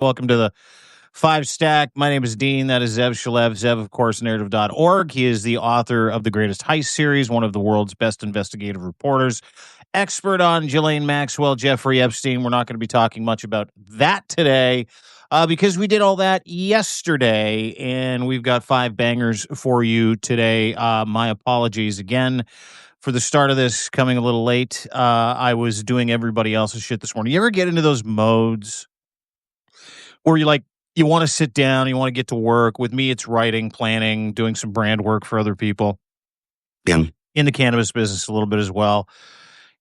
Welcome to the FiveStack. My name is Dean. That is Zev Shalev. Zev, of course, narrative.org. He is the author of the Greatest Heist series, one of the world's best investigative reporters, expert on Ghislaine Maxwell, Jeffrey Epstein. We're not going to be talking much about that today because we did all that yesterday, and we've got 5 bangers for you today. My apologies again for the start of this, coming a little late. I was doing everybody else's shit this morning. You ever get into those modes where you want to sit down, you want to get to work? With me, it's writing, planning, doing some brand work for other people. Yeah. In the cannabis business a little bit as well.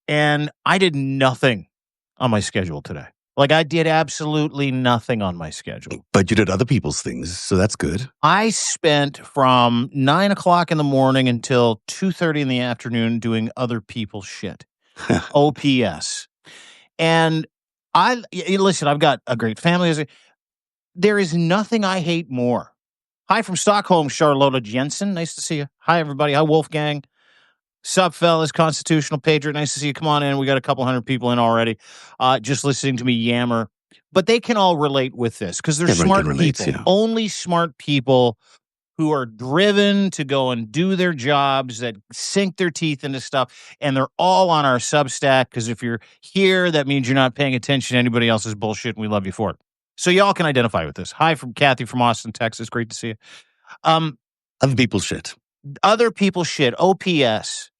And I did nothing on my schedule today. I did absolutely nothing on my schedule. But you did other people's things, so that's good. I spent from 9 o'clock in the morning until 2:30 in the afternoon doing other people's shit. OPS. And listen, I've got a great family. There is nothing I hate more. Hi from Stockholm, Charlotta Jensen. Nice to see you. Hi, everybody. Hi, Wolfgang. Sup, fellas. Constitutional Patriot. Nice to see you. Come on in. We got a couple hundred people in already just listening to me yammer. But they can all relate with this because they're smart people. Yeah. Only smart people who are driven to go and do their jobs, that sink their teeth into stuff. And they're all on our Substack because if you're here, that means you're not paying attention to anybody else's bullshit, and we love you for it. So y'all can identify with this. Hi from Kathy from Austin, Texas. Great to see you. Other people's shit. Other people's shit. OPS.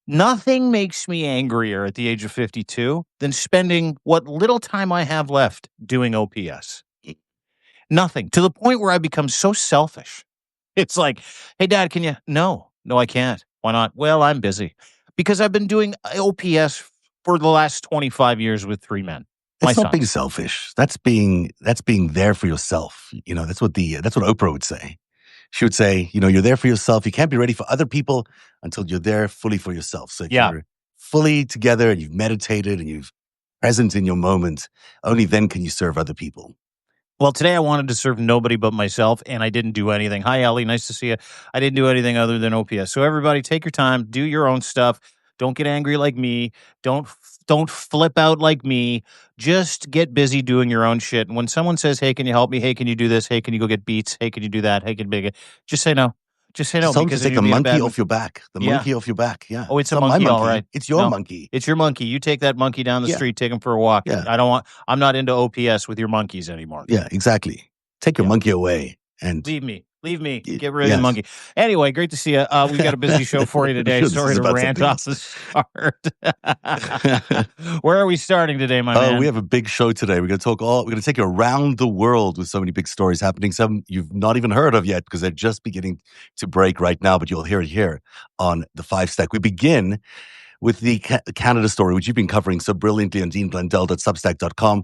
Nothing makes me angrier at the age of 52 than spending what little time I have left doing OPS. Nothing. To the point where I become so selfish. It's like, hey, Dad, can you? No, I can't. Why not? Well, I'm busy. Because I've been doing OPS for the last 25 years with 3 men. That's not being selfish. That's being there for yourself. You know, that's what Oprah would say. She would say, you're there for yourself. You can't be ready for other people until you're there fully for yourself. So if you're fully together and you've meditated and you've present in your moment, only then can you serve other people. Well, today I wanted to serve nobody but myself, and I didn't do anything. Hi, Ellie. Nice to see you. I didn't do anything other than OPS. So everybody, take your time. Do your own stuff. Don't get angry like me. Don't flip out like me. Just get busy doing your own shit. And when someone says, hey, can you help me? Hey, can you do this? Hey, can you go get beats? Hey, can you do that? Hey, can you just say no. Just say no. Tell them to take the monkey off your back. The monkey off your back. Yeah. Oh, it's a monkey, all right. It's your monkey. It's your monkey. You take that monkey down the street, take him for a walk. Yeah. I'm not into OPS with your monkeys anymore. Yeah, exactly. Take your monkey away and leave me. Get rid of the monkey. Anyway, great to see you. We've got a busy show for you today. Sorry to rant off the start. Where are we starting today, my man? We have a big show today. We're going to take you around the world with so many big stories happening. Some you've not even heard of yet because they're just beginning to break right now, but you'll hear it here on the FiveStack. We begin with the Canada story, which you've been covering so brilliantly on deanblundell.substack.com.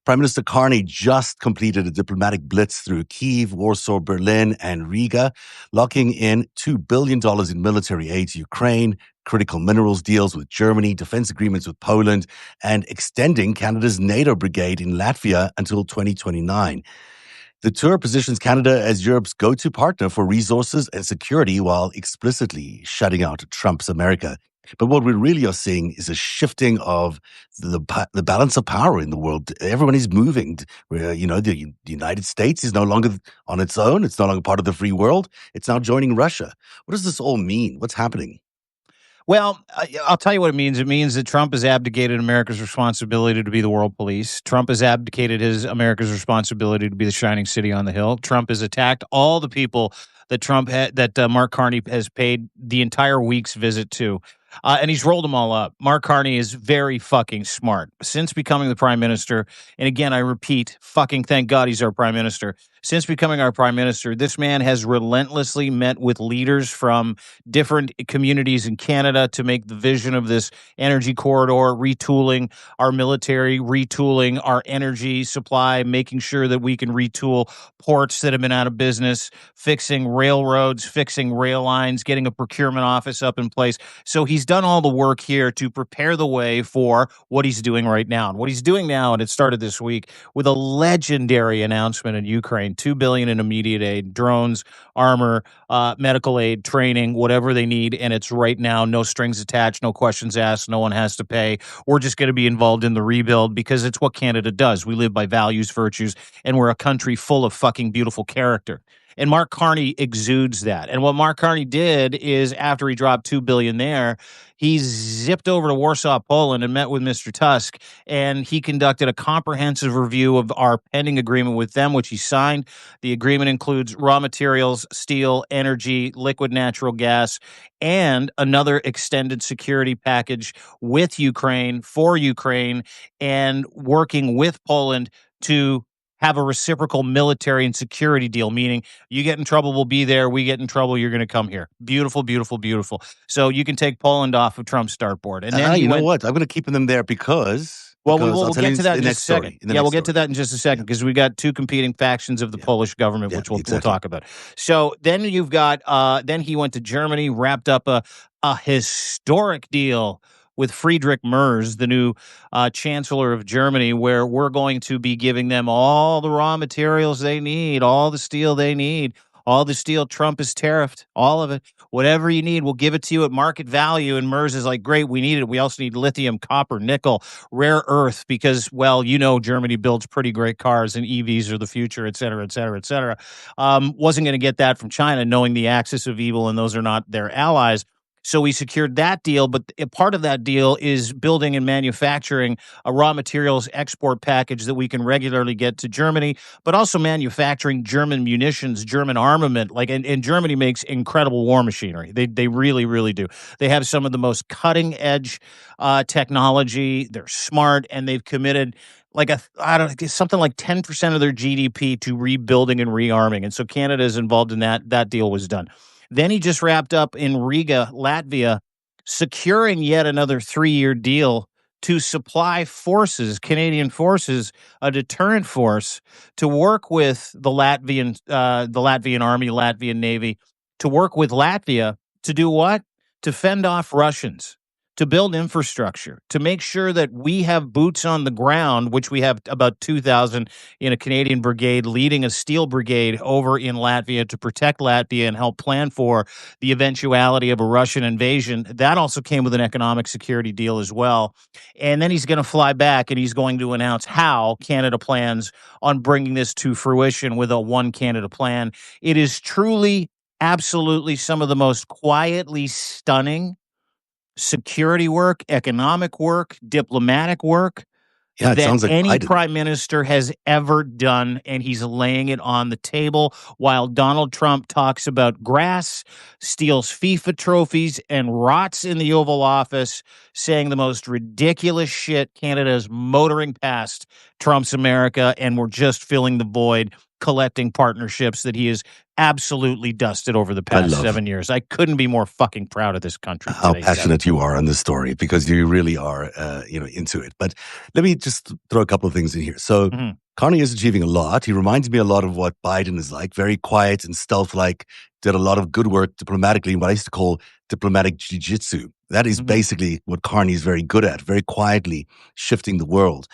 Prime Minister Carney just completed a diplomatic blitz through Kyiv, Warsaw, Berlin, and Riga, locking in $2 billion in military aid to Ukraine, critical minerals deals with Germany, defense agreements with Poland, and extending Canada's NATO brigade in Latvia until 2029. The tour positions Canada as Europe's go-to partner for resources and security while explicitly shutting out Trump's America. But what we really are seeing is a shifting of the balance of power in the world. Everyone is moving. The United States is no longer on its own. It's no longer part of the free world. It's now joining Russia. What does this all mean? What's happening? Well, I'll tell you what it means. It means that Trump has abdicated America's responsibility to be the world police. Trump has abdicated America's responsibility to be the shining city on the hill. Trump has attacked all the people that Mark Carney has paid the entire week's visit to. And he's rolled them all up. Mark Carney is very fucking smart. Since becoming the prime minister, and again, I repeat, fucking thank God he's our prime minister. Since becoming our prime minister, this man has relentlessly met with leaders from different communities in Canada to make the vision of this energy corridor, retooling our military, retooling our energy supply, making sure that we can retool ports that have been out of business, fixing railroads, fixing rail lines, getting a procurement office up in place. So he's done all the work here to prepare the way for what he's doing right now. And what he's doing now, and it started this week, with a legendary announcement in Ukraine, $2 billion in immediate aid, drones, armor, medical aid, training, whatever they need. And it's right now, no strings attached, no questions asked, no one has to pay. We're just going to be involved in the rebuild because it's what Canada does. We live by values, virtues, and we're a country full of fucking beautiful character. And Mark Carney exudes that. And what Mark Carney did is, after he dropped $2 billion there, he zipped over to Warsaw, Poland, and met with Mr. Tusk. And he conducted a comprehensive review of our pending agreement with them, which he signed. The agreement includes raw materials, steel, energy, liquid natural gas, and another extended security package with Ukraine, for Ukraine, and working with Poland to have a reciprocal military and security deal, meaning you get in trouble, we'll be there. We get in trouble, you're going to come here. Beautiful, beautiful, beautiful. So you can take Poland off of Trump's dartboard. And then you know what? I'm going to keep them there because we'll I'll tell get you to that the in next just a second. story. Yeah, we'll get to that in just a second because we got two competing factions of the Polish government, which we'll talk about. So then you've got, then he went to Germany, wrapped up a historic deal with Friedrich Merz, the new chancellor of Germany, where we're going to be giving them all the raw materials they need, all the steel they need, all the steel Trump is tariffed, all of it. Whatever you need, we'll give it to you at market value. And Merz is like, great, we need it. We also need lithium, copper, nickel, rare earth, because, well, Germany builds pretty great cars and EVs are the future, et cetera, et cetera, et cetera. Wasn't going to get that from China, knowing the axis of evil, and those are not their allies. So we secured that deal, but a part of that deal is building and manufacturing a raw materials export package that we can regularly get to Germany, but also manufacturing German munitions, German armament. And Germany makes incredible war machinery. They really, really do. They have some of the most cutting edge technology. They're smart, and they've committed something like 10% of their GDP to rebuilding and rearming. And so Canada is involved in that. That deal was done. Then he just wrapped up in Riga, Latvia, securing yet another 3-year deal to supply forces, Canadian forces, a deterrent force to work with the Latvian army, Latvian Navy, to work with Latvia to do what? To fend off Russians, to build infrastructure, to make sure that we have boots on the ground, which we have about 2,000 in a Canadian brigade leading a steel brigade over in Latvia to protect Latvia and help plan for the eventuality of a Russian invasion. That also came with an economic security deal as well. And then he's going to fly back and he's going to announce how Canada plans on bringing this to fruition with a One Canada plan. It is truly, absolutely some of the most quietly stunning security work, economic work, diplomatic work it that sounds like any Biden. prime minister has ever done, and he's laying it on the table while Donald Trump talks about grass, steals FIFA trophies, and rots in the Oval Office, saying the most ridiculous shit. Canada is motoring past Trump's America, and we're just filling the void, collecting partnerships that he has absolutely dusted over the past 7 years. I couldn't be more fucking proud of this country. How passionate you are on this story, because you really are, into it. But let me just throw a couple of things in here. So Carney is achieving a lot. He reminds me a lot of what Biden is like, very quiet and stealth-like, did a lot of good work diplomatically, what I used to call diplomatic jiu-jitsu. That is basically what Carney is very good at, very quietly shifting the world.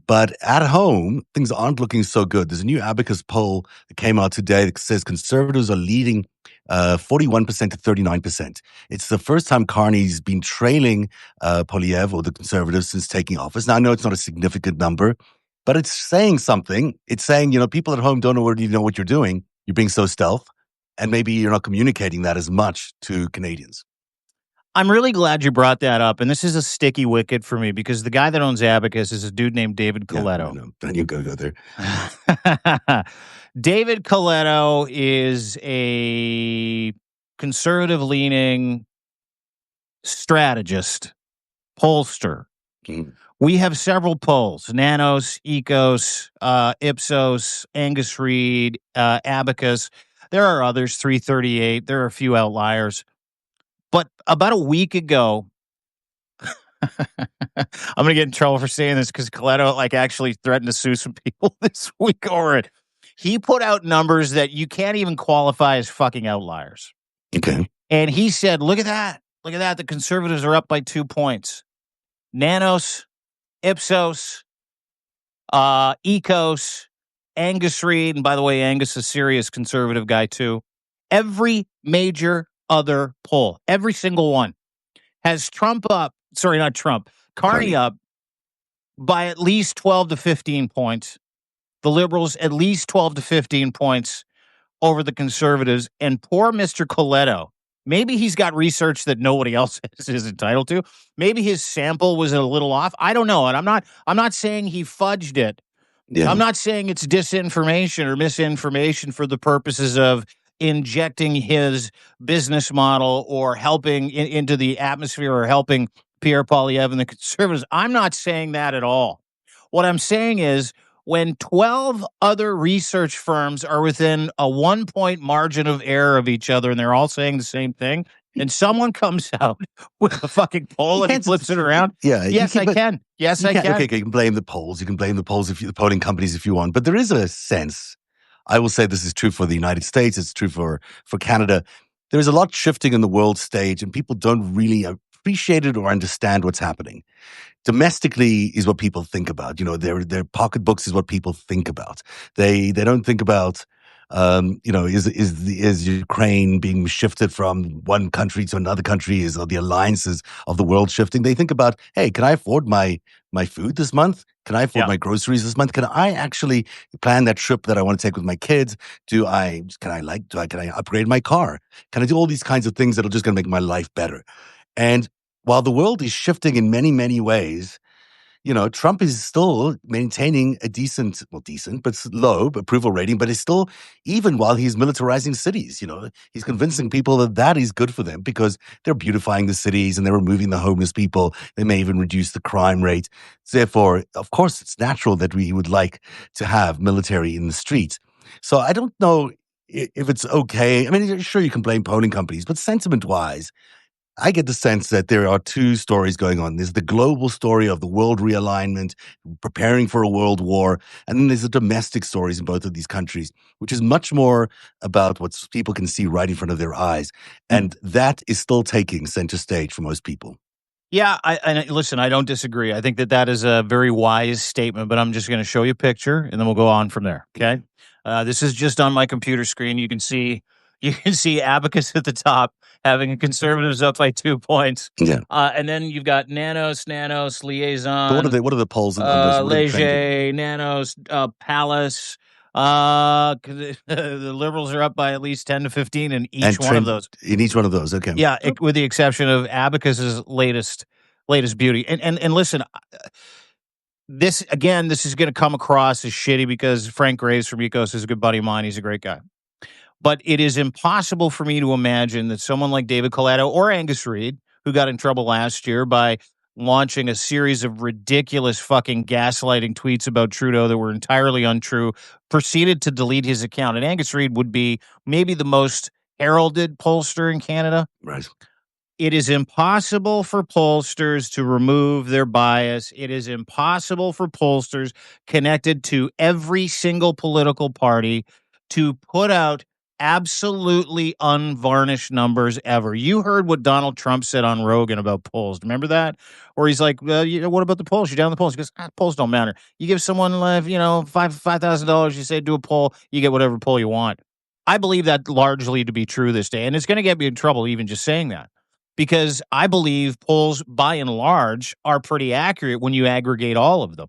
But at home, things aren't looking so good. There's a new Abacus poll that came out today that says conservatives are leading 41% to 39%. It's the first time Carney's been trailing Polyev or the conservatives since taking office. Now, I know it's not a significant number, but it's saying something. It's saying, people at home don't already know what you're doing. You're being so stealth, and maybe you're not communicating that as much to Canadians. I'm really glad you brought that up, and this is a sticky wicket for me because the guy that owns Abacus is a dude named David Coletto. Yeah, don't you go there. David Coletto is a conservative-leaning strategist, pollster. We have several polls: Nanos, Ecos, Ipsos, Angus Reid, Abacus. There are others, 338. There are a few outliers. But about a week ago, I'm going to get in trouble for saying this because Coletto actually threatened to sue some people this week over it. He put out numbers that you can't even qualify as fucking outliers. Okay. And he said, look at that. Look at that. The conservatives are up by 2 points. Nanos, Ipsos, Ecos, Angus Reid, and by the way, Angus is a serious conservative guy too. Every major other poll, every single one, has Trump up. Sorry, not Trump. Carney up by at least 12 to 15 points. The Liberals at least 12 to 15 points over the Conservatives. And poor Mr. Coletto, maybe he's got research that nobody else is entitled to. Maybe his sample was a little off. I don't know. And I'm not saying he fudged it. Yeah. I'm not saying it's disinformation or misinformation for the purposes of injecting his business model or helping into the atmosphere or helping Pierre Poilievre and the Conservatives. I'm not saying that at all. What I'm saying is when 12 other research firms are within a 1-point margin of error of each other and they're all saying the same thing, and someone comes out with a fucking poll and he flips it around. Yeah. Yes, I can. Yes, I can. Okay, you can blame the polls. You can blame the polls, the polling companies if you want. But there is a sense, I will say this is true for the United States, it's true for Canada. There's a lot shifting in the world stage and people don't really appreciate it or understand what's happening. Domestically is what people think about. You know, their pocketbooks is what people think about. They don't think about, is Ukraine being shifted from one country to another country? Are the alliances of the world shifting? They think about, hey, can I afford my food this month? Can I afford my groceries this month? Can I actually plan that trip that I want to take with my kids? Can I upgrade my car? Can I do all these kinds of things that are just going to make my life better? And while the world is shifting in many, many ways, you know, Trump is still maintaining a decent, but low approval rating, but it's still, even while he's militarizing cities, you know, he's convincing people that is good for them because they're beautifying the cities and they're removing the homeless people. They may even reduce the crime rate. Therefore, of course, it's natural that we would like to have military in the streets. So I don't know if it's okay. I mean, sure, you can blame polling companies, but sentiment-wise, I get the sense that there are two stories going on. There's the global story of the world realignment, preparing for a world war, and then there's the domestic stories in both of these countries, which is much more about what people can see right in front of their eyes. And that is still taking center stage for most people. Yeah, listen, I don't disagree. I think that is a very wise statement, but I'm just going to show you a picture, and then we'll go on from there, okay? This is just on my computer screen. You can see Abacus at the top, having Conservatives up by 2 points. Yeah. And then you've got Nanos, Liaison. So what are the polls on those? Leger, Nanos, Palace. The Liberals are up by at least 10 to 15 in each one of those. In each one of those, okay. Yeah, with the exception of Abacus's latest beauty. And listen, this is going to come across as shitty because Frank Graves from Ecos is a good buddy of mine. He's a great guy. But it is impossible for me to imagine that someone like David Coletto or Angus Reid, who got in trouble last year by launching a series of ridiculous fucking gaslighting tweets about Trudeau that were entirely untrue, proceeded to delete his account. And Angus Reid would be maybe the most heralded pollster in Canada. Right. It is impossible for pollsters to remove their bias. It is impossible for pollsters connected to every single political party to put out absolutely unvarnished numbers ever. You heard what Donald Trump said on Rogan about polls. Remember that? Or he's like, what about the polls? You're down the polls. He goes, polls don't matter. You give someone, $5,000, you say do a poll, you get whatever poll you want. I believe that largely to be true this day. And it's going to get me in trouble even just saying that. Because I believe polls, by and large, are pretty accurate when you aggregate all of them.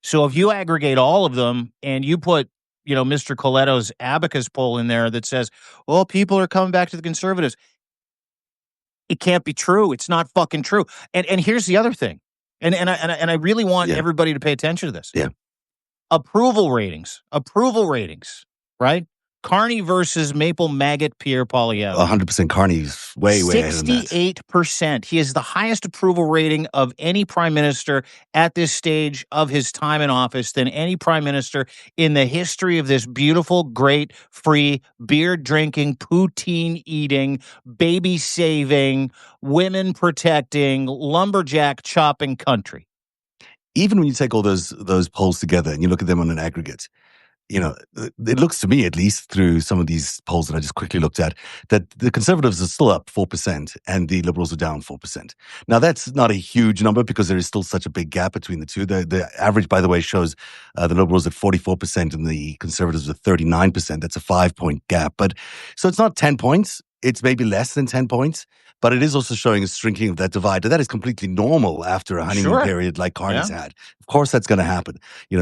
So if you aggregate all of them and you put Mr. Coletto's Abacus poll in there that says, well, people are coming back to the Conservatives. It can't be true. It's not fucking true. And here's the other thing. And I really want everybody to pay attention to this. Yeah. Approval ratings, right? Carney versus Maple Maggot Pierre Poilievre. 100% Carney's way ahead of that. 68%. He has the highest approval rating of any prime minister at this stage of his time in office than any prime minister in the history of this beautiful, great, free, beer-drinking, poutine-eating, baby-saving, women-protecting, lumberjack-chopping country. Even when you take all those polls together and you look at them on an aggregate, it looks to me, at least through some of these polls that I just quickly looked at, that the Conservatives are still up 4% and the Liberals are down 4%. Now, that's not a huge number because there is still such a big gap between the two. The average, by the way, shows the Liberals at 44% and the Conservatives at 39%. That's a 5-point gap. But so it's not 10 points. It's maybe less than 10 points. But it is also showing a shrinking of that divide. And that is completely normal after a honeymoon period like Carney's had. Of course, that's going to happen,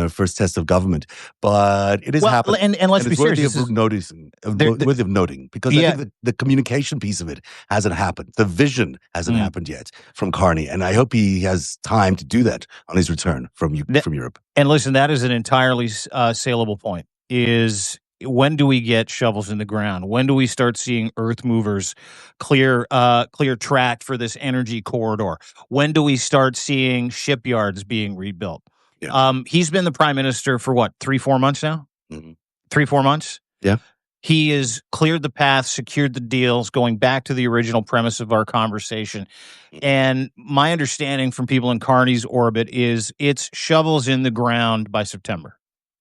first test of government. But it is happening. And let's be serious. Worthy of noting, because I think the communication piece of it hasn't happened. The vision hasn't happened yet from Carney. And I hope he has time to do that on his return from Europe. And listen, that is an entirely saleable point, is when do we get shovels in the ground? When do we start seeing earth movers clear track for this energy corridor? When do we start seeing shipyards being rebuilt? Yeah. He's been the prime minister for what, 3-4 months now? Mm-hmm. 3-4 months? Yeah. He has cleared the path, secured the deals, going back to the original premise of our conversation. And my understanding from people in Carney's orbit is it's shovels in the ground by September.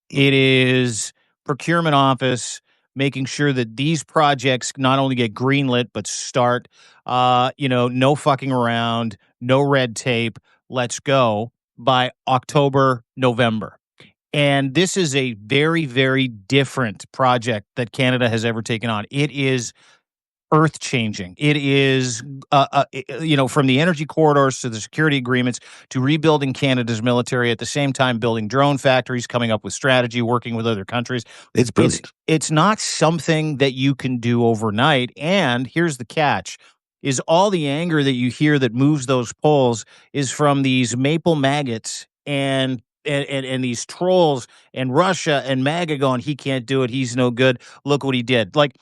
It is procurement office making sure that these projects not only get greenlit but start. No fucking around, no red tape. Let's go by October, November. And this is a very, very different project that Canada has ever taken on. It is earth-changing. It is, from the energy corridors to the security agreements to rebuilding Canada's military, at the same time building drone factories, coming up with strategy, working with other countries. It's brilliant. It's not something that you can do overnight. And here's the catch, is all the anger that you hear that moves those polls is from these maple maggots and these trolls and Russia and MAGA going, he can't do it, he's no good, look what he did. Like,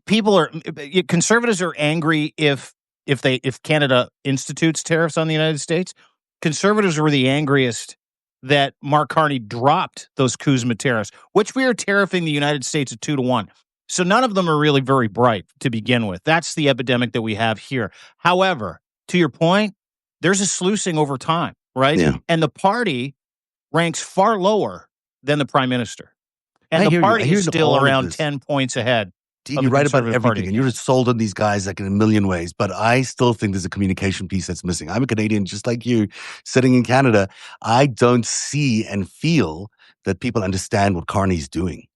conservatives are angry if Canada institutes tariffs on the United States. Conservatives were the angriest that Mark Carney dropped those CUSMA tariffs, which we are tariffing the United States at 2-1. So none of them are really very bright to begin with. That's the epidemic that we have here. However, to your point, there's a sluicing over time, right? Yeah. And the party ranks far lower than the prime minister. And the party is still around 10 points ahead. Dean, you're right about everything, and you're sold on these guys like in a million ways, but I still think there's a communication piece that's missing. I'm a Canadian just like you, sitting in Canada. I don't see and feel that people understand what Carney's doing.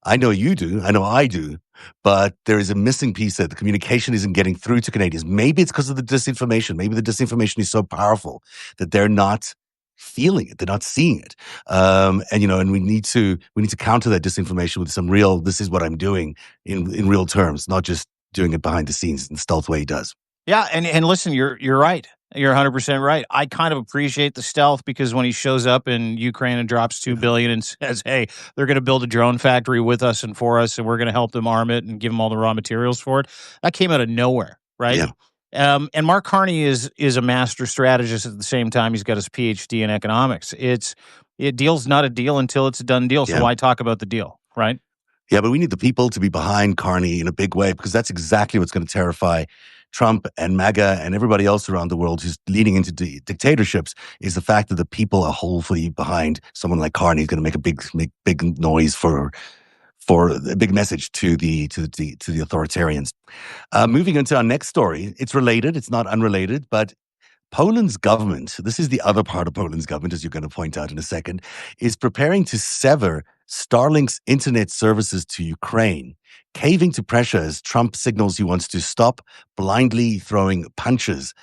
I know you do, I know I do, but there is a missing piece that the communication isn't getting through to Canadians. Maybe it's because of the disinformation. Maybe the disinformation is so powerful that they're not feeling it, they're not seeing it, and we need to counter that disinformation with some real, this is what I'm doing in real terms, not just doing it behind the scenes in the stealth way he does. Yeah, and listen, you're right. You're 100% right. I kind of appreciate the stealth, because when he shows up in Ukraine and drops $2 billion and says, hey, they're going to build a drone factory with us and for us, and we're going to help them arm it and give them all the raw materials for it, that came out of nowhere, right? Yeah. And Mark Carney is a master strategist. At the same time, he's got his PhD in economics. Deal's not a deal until it's a done deal. So why talk about the deal, right? Yeah, but we need the people to be behind Carney in a big way, because that's exactly what's going to terrify Trump and MAGA and everybody else around the world who's leading into dictatorships, is the fact that the people are wholly behind someone like Carney. Who's going to make big noise for a big message to the authoritarians. Moving into our next story, it's related, it's not unrelated, but Poland's government, this is the other part of Poland's government, as you're going to point out in a second, is preparing to sever Starlink's internet services to Ukraine, caving to pressure as Trump signals he wants to stop blindly throwing punches.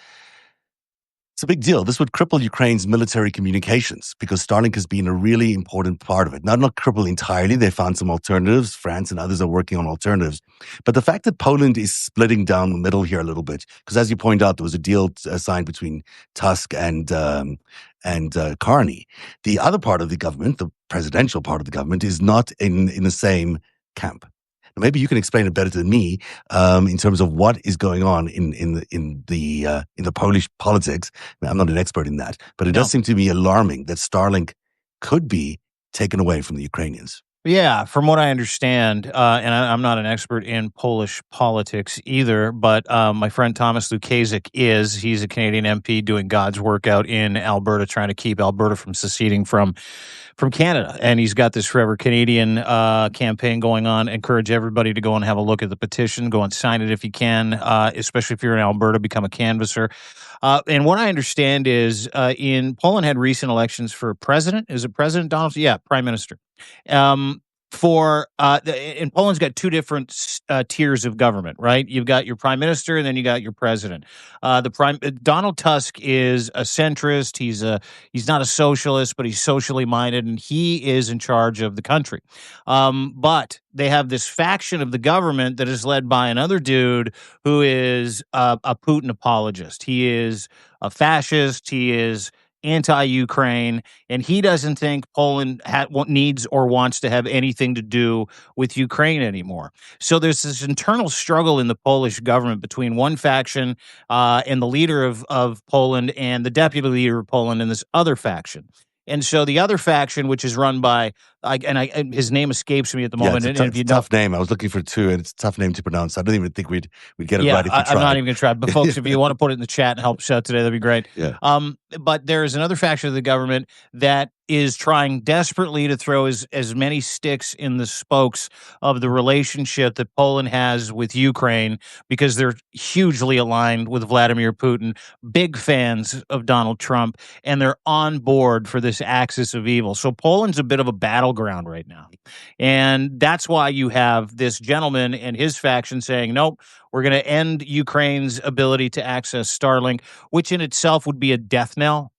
It's a big deal. This would cripple Ukraine's military communications, because Starlink has been a really important part of it. Not cripple entirely. They found some alternatives. France and others are working on alternatives. But the fact that Poland is splitting down the middle here a little bit, because as you point out, there was a deal signed between Tusk and Carney. The other part of the government, the presidential part of the government, is not in the same camp. Maybe you can explain it better than me in terms of what is going on in the Polish politics. I'm not an expert in that, but it does seem to be alarming that Starlink could be taken away from the Ukrainians. Yeah, from what I understand, and I'm not an expert in Polish politics either, but my friend Thomas Lukasik is. He's a Canadian MP doing God's work out in Alberta, trying to keep Alberta from seceding from Canada. And he's got this Forever Canadian campaign going on. Encourage everybody to go and have a look at the petition. Go and sign it if you can, especially if you're in Alberta, become a canvasser. And what I understand is in Poland had recent elections for president. Is it President Donald? Yeah, Prime Minister. Um, and Poland's got two different tiers of government, right? You've got your prime minister, and then you got your president. Donald Tusk is a centrist. He's not a socialist, but he's socially minded, and he is in charge of the country. But they have this faction of the government that is led by another dude who is a Putin apologist. He is a fascist. He is anti-Ukraine, and he doesn't think Poland needs or wants to have anything to do with Ukraine anymore. So there's this internal struggle in the Polish government between one faction and the leader of Poland and the deputy leader of Poland and this other faction. And so the other faction, which is run by, and his name escapes me at the moment. It's a tough name. I was looking for two, and it's a tough name to pronounce. I don't even think we'd get it right if you tried. I'm not even going to try. But folks, if you want to put it in the chat and help us out today, that'd be great. Yeah. But there is another faction of the government that is trying desperately to throw as many sticks in the spokes of the relationship that Poland has with Ukraine, because they're hugely aligned with Vladimir Putin, big fans of Donald Trump, and they're on board for this axis of evil. So Poland's a bit of a battleground right now. And that's why you have this gentleman and his faction saying, nope, we're going to end Ukraine's ability to access Starlink, which in itself would be a death knell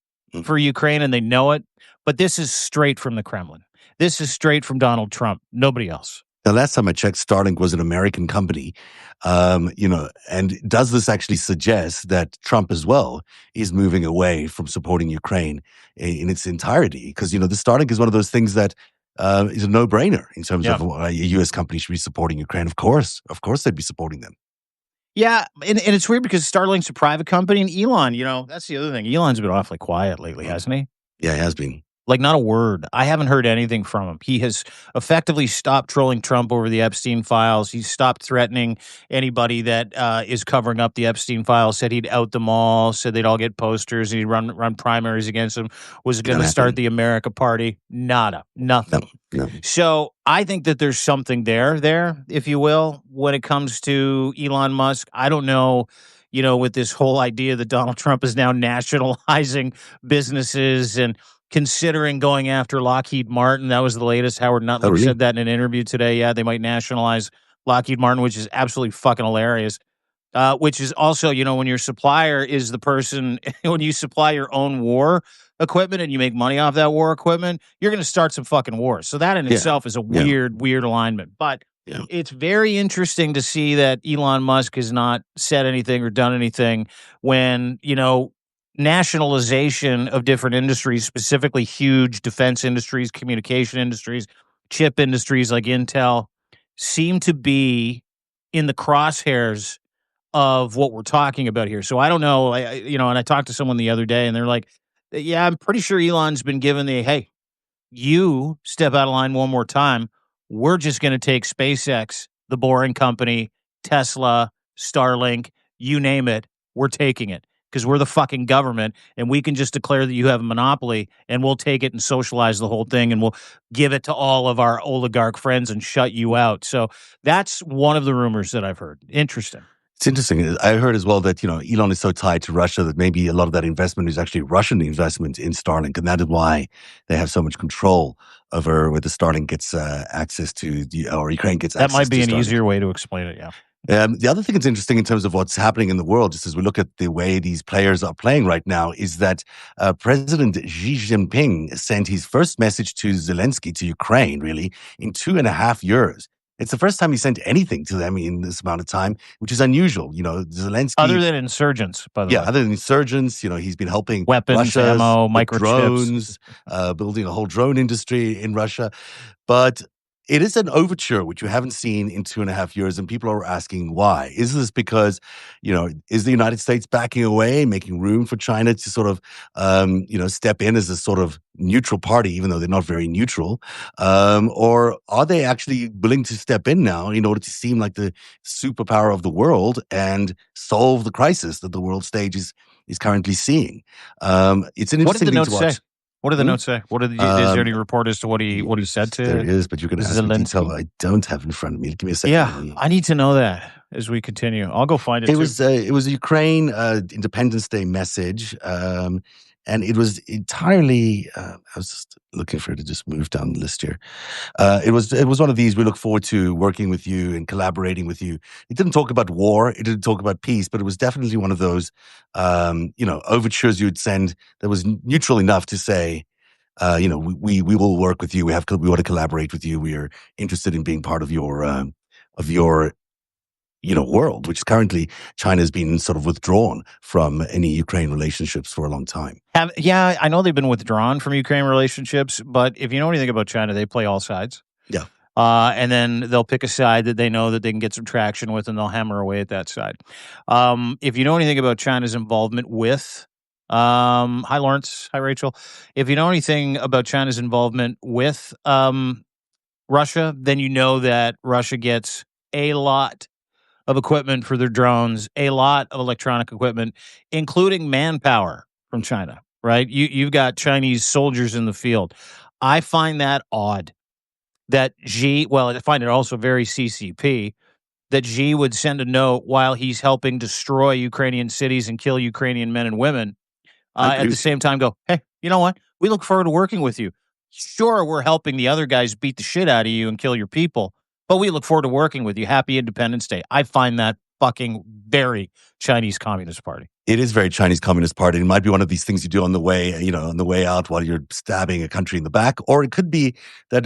for Ukraine, and they know it. But this is straight from the Kremlin. This is straight from Donald Trump. Nobody else. The last time I checked, Starlink was an American company, and does this actually suggest that Trump as well is moving away from supporting Ukraine in its entirety? Because, the Starlink is one of those things that is a no-brainer in terms of a U.S. company should be supporting Ukraine. Of course they'd be supporting them. Yeah, and it's weird because Starlink's a private company, and Elon, that's the other thing. Elon's been awfully quiet lately, hasn't he? Yeah, he has been. Like, not a word. I haven't heard anything from him. He has effectively stopped trolling Trump over the Epstein files. He's stopped threatening anybody that is covering up the Epstein files. Said he'd out them all. Said they'd all get posters. And he'd run primaries against them. Was going to start the America Party. Nada. Nothing. No. So I think that there's something there, if you will, when it comes to Elon Musk. I don't know. With this whole idea that Donald Trump is now nationalizing businesses and considering going after Lockheed Martin. That was the latest. Howard Nuttall said that in an interview today. Yeah, they might nationalize Lockheed Martin, which is absolutely fucking hilarious. Which is also, when your supplier is the person, when you supply your own war equipment and you make money off that war equipment, you're going to start some fucking wars. So that in itself is a weird alignment. But it's very interesting to see that Elon Musk has not said anything or done anything when, nationalization of different industries, specifically huge defense industries, communication industries, chip industries like Intel, seem to be in the crosshairs of what we're talking about here. So I don't know, and I talked to someone the other day, and they're like, yeah, I'm pretty sure Elon's been given hey, you step out of line one more time, we're just going to take SpaceX, the Boring Company, Tesla, Starlink, you name it, we're taking it. Because we're the fucking government, and we can just declare that you have a monopoly, and we'll take it and socialize the whole thing, and we'll give it to all of our oligarch friends and shut you out. So that's one of the rumors that I've heard. Interesting. It's interesting. I heard as well that, Elon is so tied to Russia that maybe a lot of that investment is actually Russian investment in Starlink, and that is why they have so much control over whether Starlink gets access to, or Ukraine gets access to That might be an Starlink. easier way to explain it, yeah. The other thing that's interesting in terms of what's happening in the world, just as we look at the way these players are playing right now, is that President Xi Jinping sent his first message to Zelensky, to Ukraine, really, in 2.5 years. It's the first time he sent anything to them in this amount of time, which is unusual. Zelensky... Other than insurgents, by the way. Yeah, other than insurgents, he's been helping weapons, Russia, ammo, microchips. drones, building a whole drone industry in Russia. But It is an overture, which you haven't seen in 2.5 years, and people are asking why. Is this because, is the United States backing away, making room for China to sort of, step in as a sort of neutral party, even though they're not very neutral? Or are they actually willing to step in now in order to seem like the superpower of the world and solve the crisis that the world stage is currently seeing? It's an What did interesting the thing to notes say? watch. What did the Hmm? notes say? Is there Um, any report as to what he said Yes, there to is, but you're going to ask me detail Zelensky? I don't have in front of me. Give me a second. Yeah, I need to know that as we continue. I'll go find it It too. was it was a Ukraine Independence Day message, and it was entirely. I was just looking for it to just move down the list here. It was one of these. We look forward to working with you and collaborating with you. It didn't talk about war. It didn't talk about peace, but it was definitely one of those overtures you would send that was neutral enough to say, we will work with you. We want to collaborate with you. We are interested in being part of your world, which currently China has been sort of withdrawn from any Ukraine relationships for a long time. Yeah, I know they've been withdrawn from Ukraine relationships, but if you know anything about China, they play all sides. Yeah. And then they'll pick a side that they know that they can get some traction with, and they'll hammer away at that side. If you know anything about China's involvement with, hi Lawrence, hi Rachel. If you know anything about China's involvement with Russia, then you know that Russia gets a lot of equipment for their drones, a lot of electronic equipment, including manpower from China. Right? You've got Chinese soldiers in the field. I find that odd that I find it also very CCP that Xi would send a note while he's helping destroy Ukrainian cities and kill Ukrainian men and women. I agree At the with you. same time, go, hey, you know what? We look forward to working with you. Sure, we're helping the other guys beat the shit out of you and kill your people, but we look forward to working with you. Happy Independence Day. I find that fucking very Chinese Communist Party. It is very Chinese Communist Party. It might be one of these things you do on the way out while you're stabbing a country in the back. Or it could be that,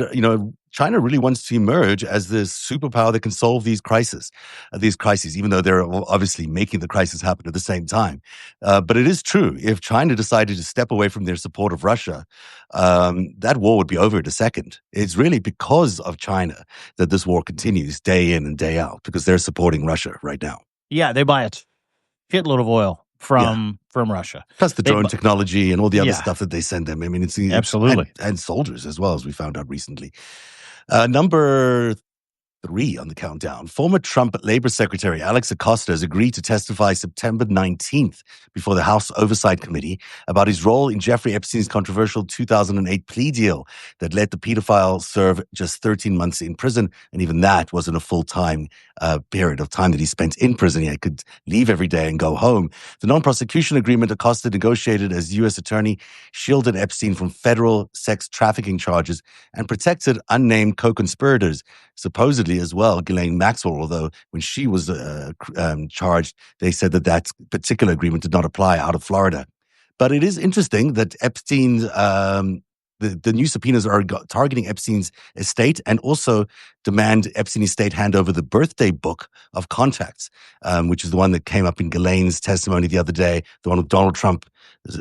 China really wants to emerge as this superpower that can solve these crises, even though they're obviously making the crisis happen at the same time. But it is true. If China decided to step away from their support of Russia, that war would be over in a second. It's really because of China that this war continues day in and day out, because they're supporting Russia right now. Yeah, they buy a shitload of oil from Russia. Plus the drone technology and all the other Yeah. stuff that they send them. I mean, it's Absolutely. and soldiers as well, as we found out recently. Number 3 on the countdown. Former Trump Labor Secretary Alex Acosta has agreed to testify September 19th before the House Oversight Committee about his role in Jeffrey Epstein's controversial 2008 plea deal that let the pedophile serve just 13 months in prison. And even that wasn't a full-time period of time that he spent in prison. He could leave every day and go home. The non-prosecution agreement Acosta negotiated as U.S. attorney shielded Epstein from federal sex trafficking charges and protected unnamed co-conspirators, supposedly as well, Ghislaine Maxwell, although when she was charged, they said that particular agreement did not apply out of Florida. But it is interesting that Epstein's, the new subpoenas are targeting Epstein's estate and also demand Epstein's estate hand over the birthday book of contacts, which is the one that came up in Ghislaine's testimony the other day, the one with Donald Trump,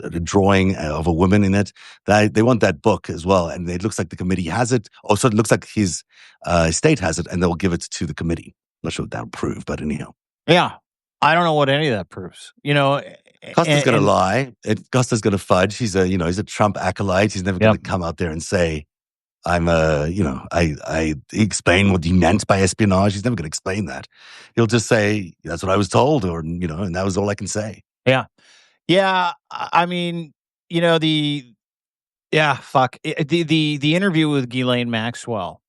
a drawing of a woman in it. They want that book as well. And it looks like the committee has it. Also, it looks like his estate has it, and they'll give it to the committee. I'm not sure what that'll prove, but anyhow. Yeah. I don't know what any of that proves. Costa's going to lie. Costa's going to fudge. He's a Trump acolyte. He's never going to come out there and say, I explain what he meant by espionage. He's never going to explain that. He'll just say, that's what I was told, or, and that was all I can say. Yeah. Yeah. I mean, the interview with Ghislaine Maxwell,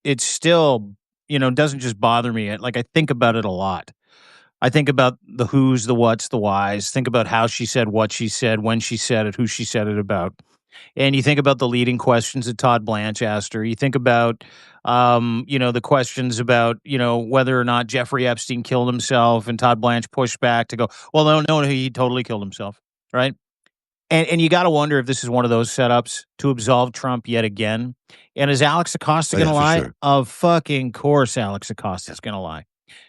it's still, doesn't just bother me. I think about it a lot. I think about the who's, the what's, the whys. Think about how she said what she said, when she said it, who she said it about. And you think about the leading questions that Todd Blanche asked her. You think about, the questions about, whether or not Jeffrey Epstein killed himself, and Todd Blanche pushed back to go, well, no, he totally killed himself, right? And you got to wonder if this is one of those setups to absolve Trump yet again. And is Alex Acosta going to lie? Sure. Of fucking course Alex Acosta is going to lie.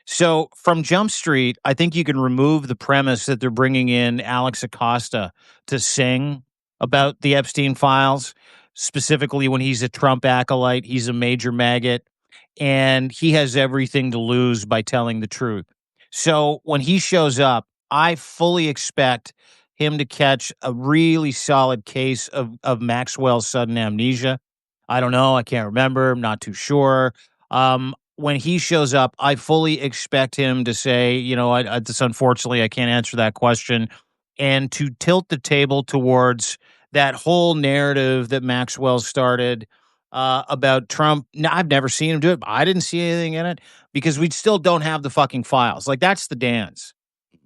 So from Jump Street, I think you can remove the premise that they're bringing in Alex Acosta to sing about the Epstein files. specifically when he's a Trump acolyte. He's a major maggot, and he has everything to lose by telling the truth. So when he shows up, I fully expect him to catch a really solid case of Maxwell's sudden amnesia. I don't know. I can't remember. I'm not too sure. When he shows up, I fully expect him to say, this unfortunately, I can't answer that question, and to tilt the table towards that whole narrative that Maxwell started about Trump. No, I've never seen him do it. I didn't see anything in it because we still don't have the fucking files. Like, that's the dance,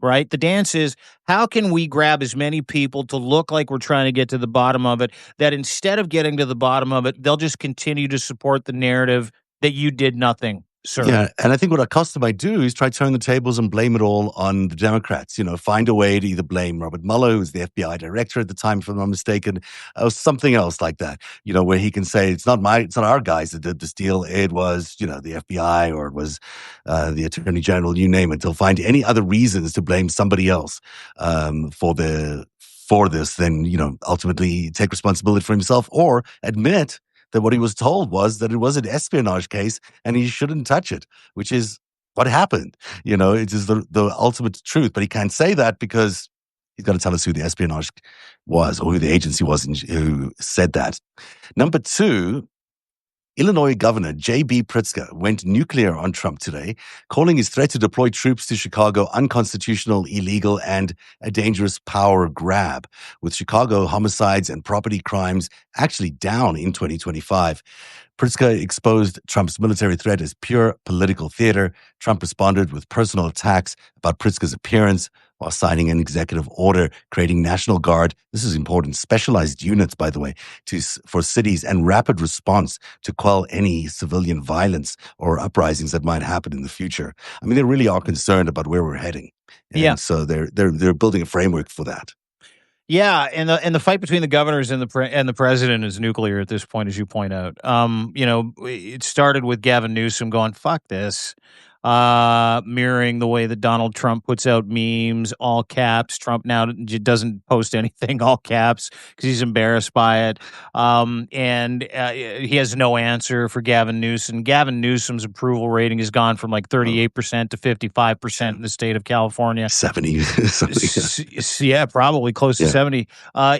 right? The dance is, how can we grab as many people to look like we're trying to get to the bottom of it, that instead of getting to the bottom of it, they'll just continue to support the narrative that you did nothing, sir. Yeah, and I think what Acosta might do is try to turn the tables and blame it all on the Democrats. Find a way to either blame Robert Mueller, who's the FBI director at the time, if I'm not mistaken, or something else like that. Where he can say it's not our guys that did this deal. It was, the FBI, or it was the Attorney General. You name it. They'll find any other reasons to blame somebody else for this. Then ultimately take responsibility for himself, or admit that what he was told was that it was an espionage case and he shouldn't touch it, which is what happened. It is the ultimate truth. But he can't say that because he's got to tell us who the espionage was, or who the agency was who said that. Number two, Illinois Governor J.B. Pritzker went nuclear on Trump today, calling his threat to deploy troops to Chicago unconstitutional, illegal, and a dangerous power grab, with Chicago homicides and property crimes actually down in 2025. Pritzker exposed Trump's military threat as pure political theater. Trump responded with personal attacks about Pritzker's appearance while signing an executive order creating National Guard. This is important. Specialized units, by the way, for cities, and rapid response to quell any civilian violence or uprisings that might happen in the future. I mean, they really are concerned about where we're heading. And so they're building a framework for that. Yeah, and the fight between the governors and the president is nuclear at this point, as you point out. It started with Gavin Newsom going, "Fuck this," mirroring the way that Donald Trump puts out memes, all caps. Trump now doesn't post anything all caps because he's embarrassed by it, and he has no answer for Gavin Newsom. Gavin Newsom's approval rating has gone from like 38% to 55% in the state of California. 70, yeah, probably close to 70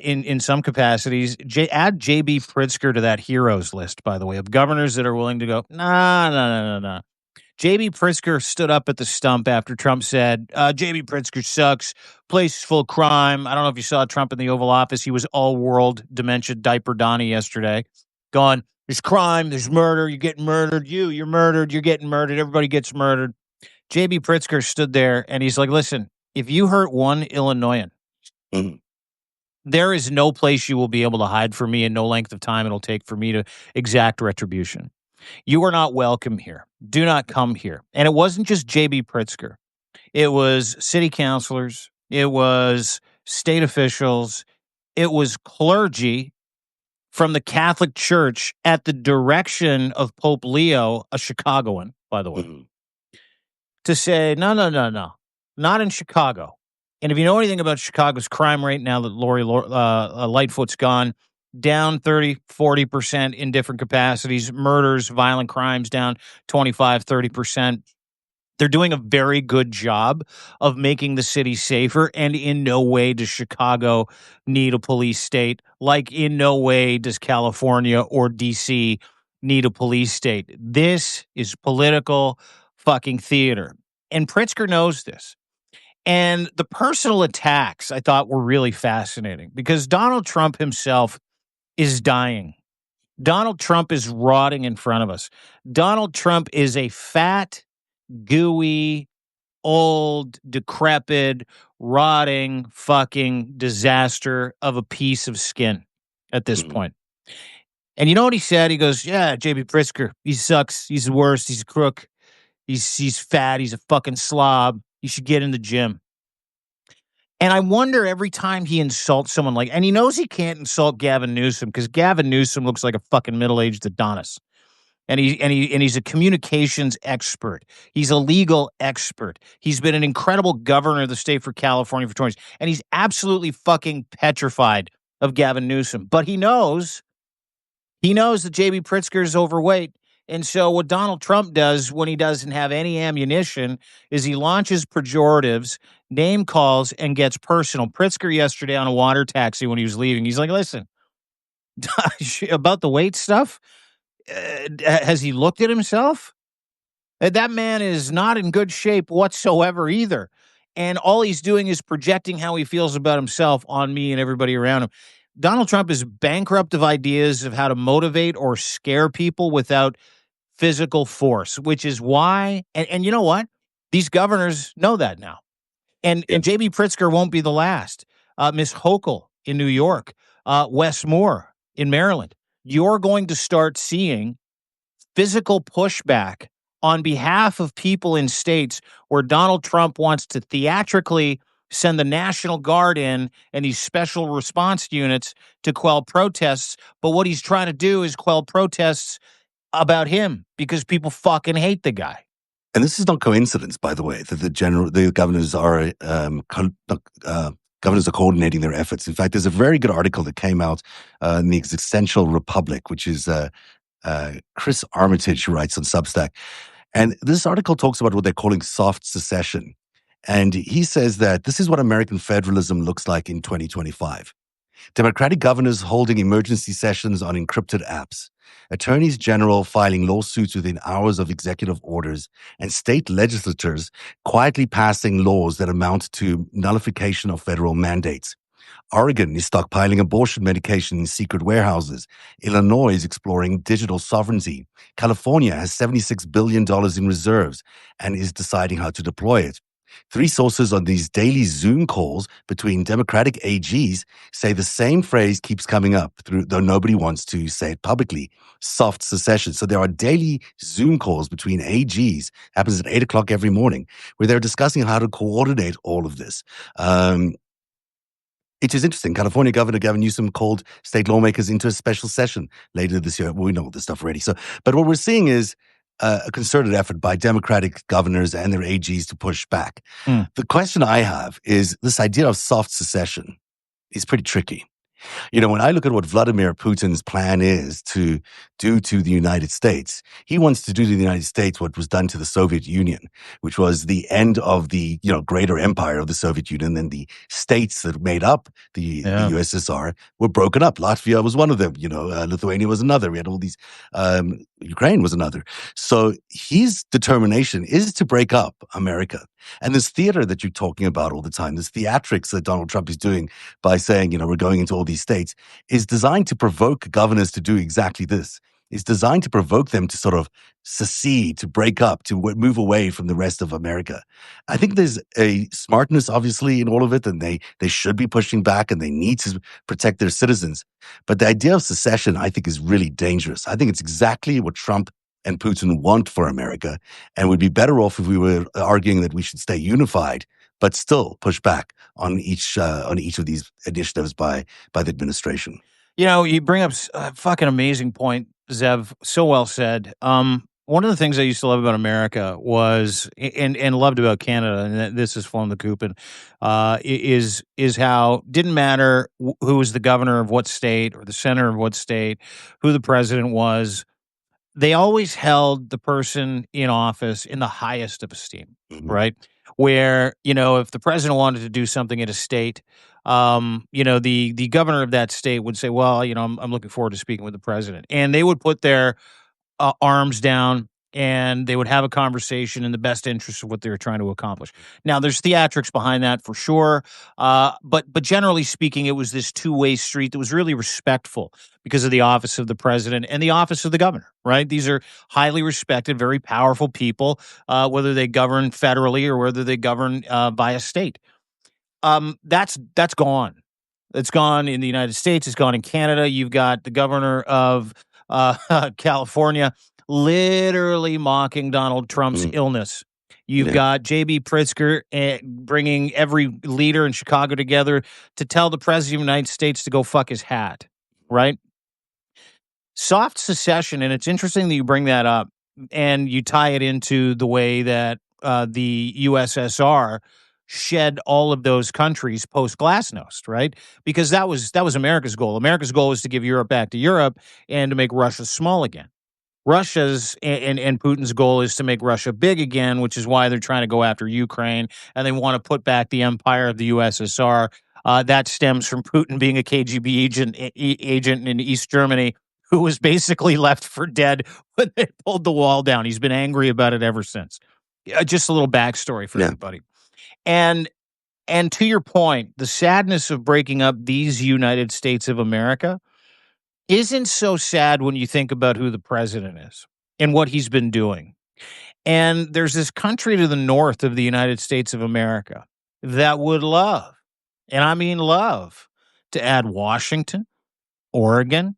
in some capacities. Add J.B. Pritzker to that heroes list, by the way, of governors that are willing to go, nah. J.B. Pritzker stood up at the stump after Trump said, J.B. Pritzker sucks, place is full of crime. I don't know if you saw Trump in the Oval Office. He was all-world dementia diaper Donnie yesterday, going, there's crime, there's murder, you're getting murdered, you're murdered, you're getting murdered, everybody gets murdered. J.B. Pritzker stood there, and he's like, listen, if you hurt one Illinoisan, there is no place you will be able to hide from me, and no length of time it'll take for me to exact retribution. You are not welcome here. Do not come here. And it wasn't just J.B. Pritzker. It was city councilors. It was state officials. It was clergy from the Catholic Church at the direction of Pope Leo, a Chicagoan, by the way, to say, no, not in Chicago. And if you know anything about Chicago's crime rate now that Lori Lightfoot's gone, down 30, 40% in different capacities, murders, violent crimes down 25, 30%. They're doing a very good job of making the city safer, and in no way does Chicago need a police state, like in no way does California or D.C. need a police state. This is political fucking theater, and Pritzker knows this. And the personal attacks, I thought, were really fascinating because Donald Trump himself is dying. Donald Trump is rotting in front of us. Donald Trump is a fat, gooey, old, decrepit, rotting fucking disaster of a piece of skin at this point. And you know what he said? He goes, yeah, J.B. Pritzker, he sucks. He's the worst. He's a crook. He's fat. He's a fucking slob. You should get in the gym. And I wonder every time he insults someone and he knows he can't insult Gavin Newsom because Gavin Newsom looks like a fucking middle-aged Adonis. And he's a communications expert. He's a legal expert. He's been an incredible governor of the state for California for 20 years. And he's absolutely fucking petrified of Gavin Newsom. But he knows He knows that J.B. Pritzker is overweight. And so what Donald Trump does when he doesn't have any ammunition is he launches pejoratives, name calls, and gets personal. Pritzker yesterday on a water taxi when he was leaving, he's like, listen, about the weight stuff, has he looked at himself? That man is not in good shape whatsoever either. And all he's doing is projecting how he feels about himself on me and everybody around him. Donald Trump is bankrupt of ideas of how to motivate or scare people without physical force, which is why, and you know what? These governors know that now. Yeah. And J.B. Pritzker won't be the last. Miss Hochul in New York, Wes Moore in Maryland. You're going to start seeing physical pushback on behalf of people in states where Donald Trump wants to theatrically send the National Guard in and these special response units to quell protests. But what he's trying to do is quell protests about him because people fucking hate the guy. And this is not coincidence, by the way, that the governors are governors are coordinating their efforts. In fact, there's a very good article that came out in the Existential Republic, which is Chris Armitage, who writes on Substack. And this article talks about what they're calling soft secession. And he says that this is what American federalism looks like in 2025. Democratic governors holding emergency sessions on encrypted apps, attorneys general filing lawsuits within hours of executive orders, and state legislatures quietly passing laws that amount to nullification of federal mandates. Oregon is stockpiling abortion medication in secret warehouses. Illinois is exploring digital sovereignty. California has $76 billion in reserves and is deciding how to deploy it. Three sources on these daily Zoom calls between Democratic AGs say the same phrase keeps coming up, though nobody wants to say it publicly: soft secession. So there are daily Zoom calls between AGs, happens at 8 o'clock every morning, where they're discussing how to coordinate all of this. It is interesting. California Governor Gavin Newsom called state lawmakers into a special session later this year. Well, we know all this stuff already. But what we're seeing is a concerted effort by Democratic governors and their AGs to push back. The question I have is this idea of soft secession is pretty tricky. You know, when I look at what Vladimir Putin's plan is to do to the United States, he wants to do to the United States what was done to the Soviet Union, which was the end of the, greater empire of the Soviet Union. And the states that made up the USSR were broken up. Latvia was one of them, Lithuania was another. We had all these, Ukraine was another. So his determination is to break up America. And this theater that you're talking about all the time, this theatrics that Donald Trump is doing by saying, we're going into all these states, is designed to provoke governors to do exactly this. It's designed to provoke them to sort of secede, to break up, to move away from the rest of America. I think there's a smartness, obviously, in all of it, and they should be pushing back and they need to protect their citizens. But the idea of secession, I think, is really dangerous. I think it's exactly what Trump and Putin want for America, and would be better off if we were arguing that we should stay unified, but still push back on each of these initiatives by the administration. You bring up a fucking amazing point, Zev. So well said. One of the things I used to love about America was, and loved about Canada, and this has flown the coop, and is how didn't matter who was the governor of what state or the senator of what state, who the president was. They always held the person in office in the highest of esteem, right? Where, if the president wanted to do something in a state, the governor of that state would say, well, I'm looking forward to speaking with the president. And they would put their arms down and they would have a conversation in the best interest of what they were trying to accomplish. Now, there's theatrics behind that for sure, but generally speaking, it was this two-way street that was really respectful because of the office of the president and the office of the governor, right? These are highly respected, very powerful people, whether they govern federally or whether they govern via state. That's gone. It's gone in the United States. It's gone in Canada. You've got the governor of California literally mocking Donald Trump's illness. You've got J.B. Pritzker bringing every leader in Chicago together to tell the president of the United States to go fuck his hat, right? Soft secession, and it's interesting that you bring that up and you tie it into the way that the USSR shed all of those countries post Glasnost, right? Because that was America's goal. America's goal was to give Europe back to Europe and to make Russia small again. Russia's and Putin's goal is to make Russia big again, which is why they're trying to go after Ukraine, and they want to put back the empire of the USSR. That stems from Putin being a KGB agent in East Germany who was basically left for dead when they pulled the wall down. He's been angry about it ever since. Just a little backstory for everybody. And to your point, the sadness of breaking up these United States of America isn't so sad when you think about who the president is and what he's been doing. And there's this country to the north of the United States of America that would love, and I mean love, to add Washington, Oregon,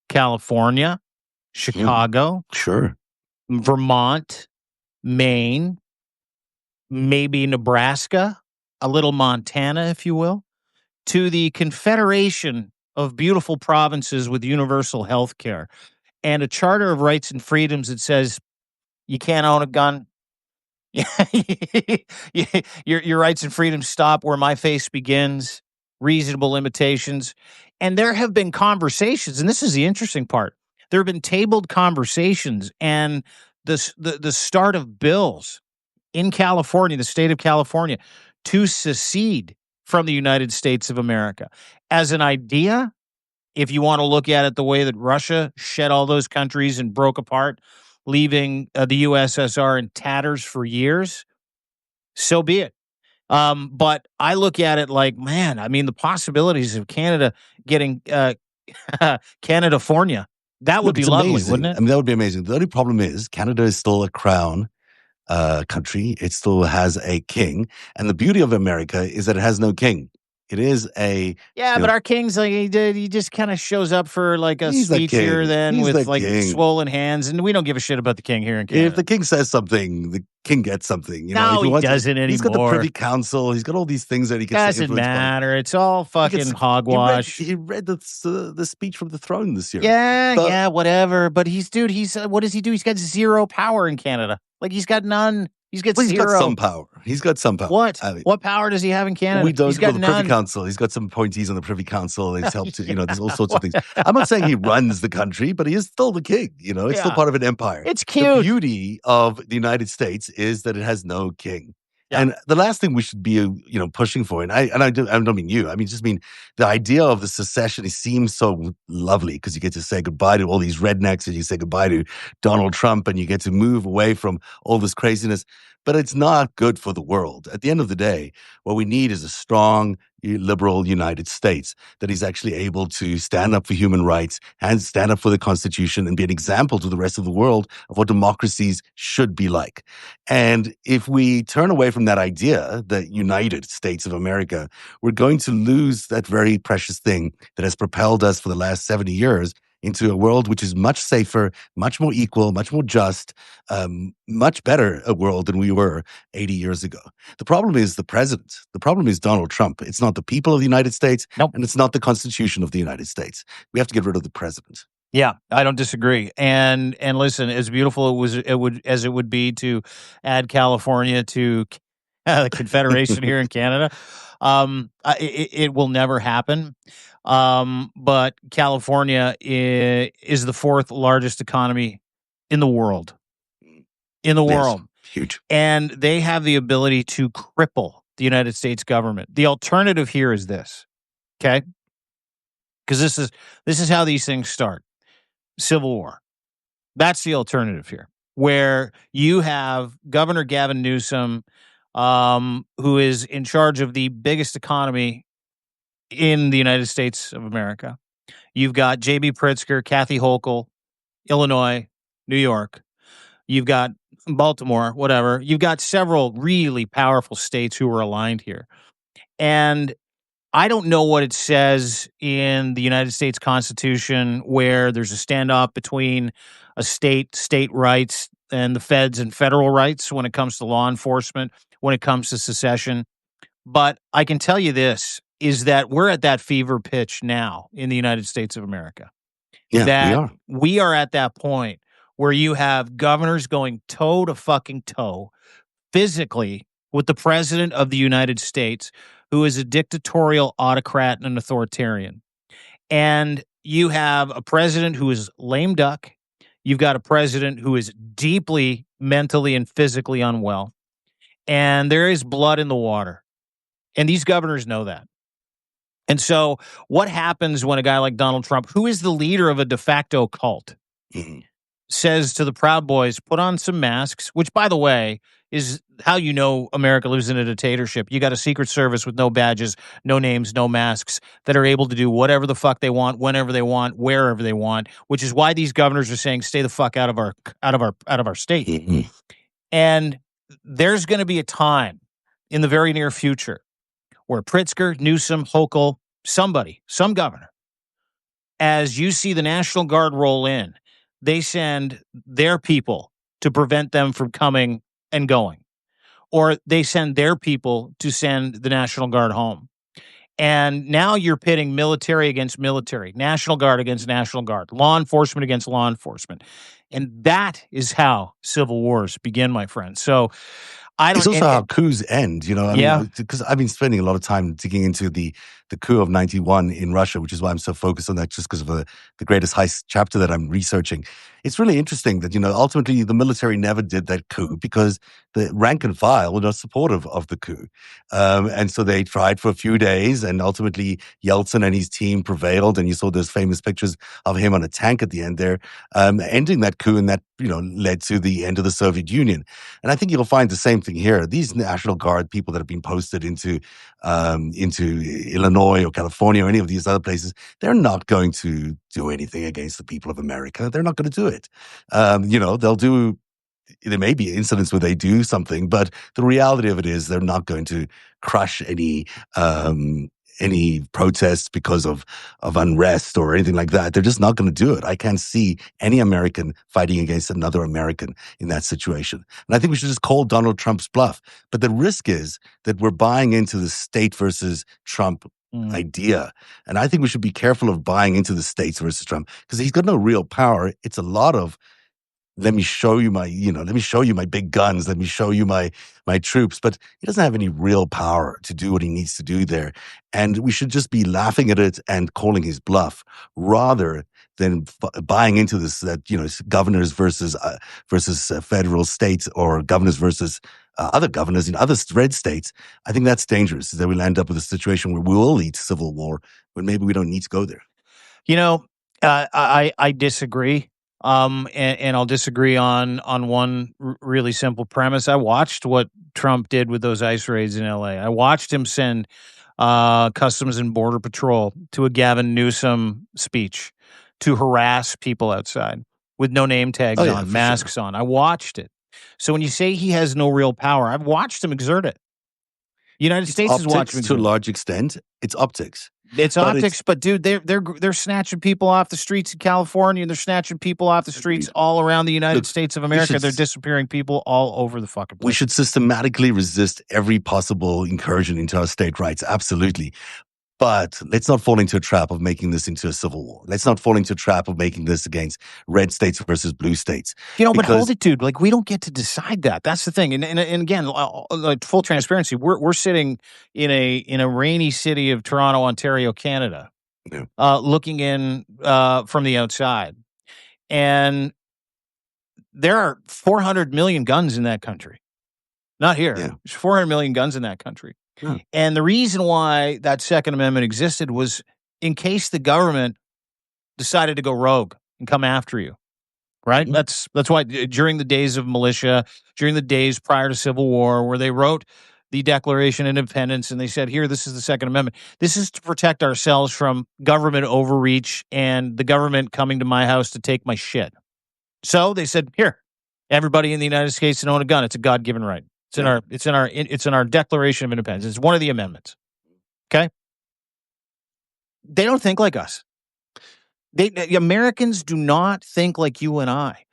California, Chicago, sure, Vermont, Maine, maybe Nebraska, a little Montana, if you will, to the confederation of beautiful provinces with universal health care and a charter of rights and freedoms that says you can't own a gun. Your rights and freedoms stop where my face begins, reasonable limitations. And there have been conversations, and this is the interesting part. There have been tabled conversations and the start of bills in California, the state of California, to secede from the United States of America. As an idea, if you want to look at it the way that Russia shed all those countries and broke apart, leaving the USSR in tatters for years, so be it. But I look at it like, man, I mean, the possibilities of Canada getting Canada-fornia, that would be lovely, amazing. wouldn't it? I mean, that would be amazing. The only problem is Canada is still a crown country. It still has a king. And the beauty of America is that it has no king. It is a but our king's like he just kind of shows up for like a speech here then with like swollen hands, and we don't give a shit about the king here in Canada. If the king says something, the king gets something. You know, he doesn't anymore. He's got the Privy Council. He's got all these things that he can. Doesn't matter. It's all fucking hogwash. He read the speech from the throne this year. Yeah, whatever. But he's what does he do? He's got zero power in Canada. Like he's got none. He's got some power. He's got some power. What? What power does he have in Canada? He's got the Privy Council. He's got some appointees on the Privy Council. He's helped to, there's all sorts of things. I'm not saying he runs the country, but he is still the king. It's still part of an empire. It's cute. The beauty of the United States is that it has no king. Yeah. And the last thing we should be, pushing for, and I don't mean you, I just mean the idea of the secession, it seems so lovely because you get to say goodbye to all these rednecks and you say goodbye to Donald Trump and you get to move away from all this craziness. But it's not good for the world. At the end of the day, what we need is a strong, liberal United States that is actually able to stand up for human rights and stand up for the Constitution and be an example to the rest of the world of what democracies should be like. And if we turn away from that idea, the United States of America, we're going to lose that very precious thing that has propelled us for the last 70 years into a world which is much safer, much more equal, much more just, much better a world than we were 80 years ago. The problem is the president. The problem is Donald Trump. It's not the people of the United States, and it's not the Constitution of the United States. We have to get rid of the president. Yeah, I don't disagree. And listen, as beautiful as it would be to add California to the Confederation here in Canada, it will never happen. But California is the fourth largest economy in the world. Huge. And they have the ability to cripple the United States government. The alternative here is this, okay? Because this is how these things start. Civil war. That's the alternative here, where you have Governor Gavin Newsom, who is in charge of the biggest economy in the United States of America. You've got J.B. Pritzker, Kathy Hochul, Illinois, New York. You've got Baltimore, whatever. You've got several really powerful states who are aligned here. And I don't know what it says in the United States Constitution where there's a standoff between a state rights, and the feds and federal rights when it comes to law enforcement, when it comes to secession. But I can tell you this, is that we're at that fever pitch now in the United States of America. Yeah, that we are at that point where you have governors going toe to fucking toe physically with the president of the United States, who is a dictatorial autocrat and an authoritarian. And you have a president who is lame duck. You've got a president who is deeply mentally and physically unwell. And there is blood in the water. And these governors know that. And so what happens when a guy like Donald Trump, who is the leader of a de facto cult, says to the Proud Boys, put on some masks, which, by the way, is how you know America lives in a dictatorship. You got a Secret Service with no badges, no names, no masks, that are able to do whatever the fuck they want, whenever they want, wherever they want, which is why these governors are saying, stay the fuck out of our state. And there's going to be a time in the very near future where Pritzker, Newsom, Hochul, somebody, some governor, as you see the National Guard roll in, they send their people to prevent them from coming and going, or they send their people to send the National Guard home. And now you're pitting military against military, National Guard against National Guard, law enforcement against law enforcement. And that is how civil wars begin, my friend. So I don't. It's also how coups end, I Yeah. mean, because I've been spending a lot of time digging into the coup of 91 in Russia, which is why I'm so focused on that, just because of the greatest heist chapter that I'm researching. It's really interesting that, ultimately the military never did that coup because the rank and file were not supportive of the coup. And so they tried for a few days, and ultimately Yeltsin and his team prevailed. And you saw those famous pictures of him on a tank at the end there, ending that coup, and that, led to the end of the Soviet Union. And I think you'll find the same thing here. These National Guard people that have been posted into Illinois or California or any of these other places, they're not going to do anything against the people of America. They're not going to do it. They'll do. There may be incidents where they do something, but the reality of it is they're not going to crush any protests because of unrest or anything like that. They're just not going to do it. I can't see any American fighting against another American in that situation. And I think we should just call Donald Trump's bluff. But the risk is that we're buying into the state versus Trump idea. And I think we should be careful of buying into the states versus Trump, because he's got no real power. It's a lot of, let me show you my big guns. Let me show you my troops. But he doesn't have any real power to do what he needs to do there. And we should just be laughing at it and calling his bluff rather than buying into this, that, governors versus federal states, or governors versus other governors in other red states. I think that's dangerous, that we'll end up with a situation where we will lead to civil war when maybe we don't need to go there. I disagree. And I'll disagree on one really simple premise. I watched what Trump did with those ICE raids in LA. I watched him send Customs and Border Patrol to a Gavin Newsom speech to harass people outside with no name tags on, masks on. I watched it. So when you say he has no real power, I've watched him exert it. United States is watching to a large extent. It's optics. It's optics, but dude, they're snatching people off the streets in California, and they're snatching people off the streets all around the United States of America. They're disappearing people all over the fucking place. We should systematically resist every possible incursion into our state rights. Absolutely. But let's not fall into a trap of making this into a civil war. Let's not fall into a trap of making this against red states versus blue states. But hold it, dude. Like, we don't get to decide that. That's the thing. And again, like, full transparency, we're sitting in a rainy city of Toronto, Ontario, Canada, looking in from the outside, and there are 400 million guns in that country. Not here. There's 400 million guns in that country. And the reason why that Second Amendment existed was in case the government decided to go rogue and come after you, right? That's why during the days of militia, during the days prior to Civil War, where they wrote the Declaration of Independence and they said, here, this is the Second Amendment. This is to protect ourselves from government overreach and the government coming to my house to take my shit. So they said, here, everybody in the United States can own a gun. It's a God-given right. It's in our Declaration of Independence. It's one of the amendments. Okay? They don't think like us. The Americans do not think like you and I.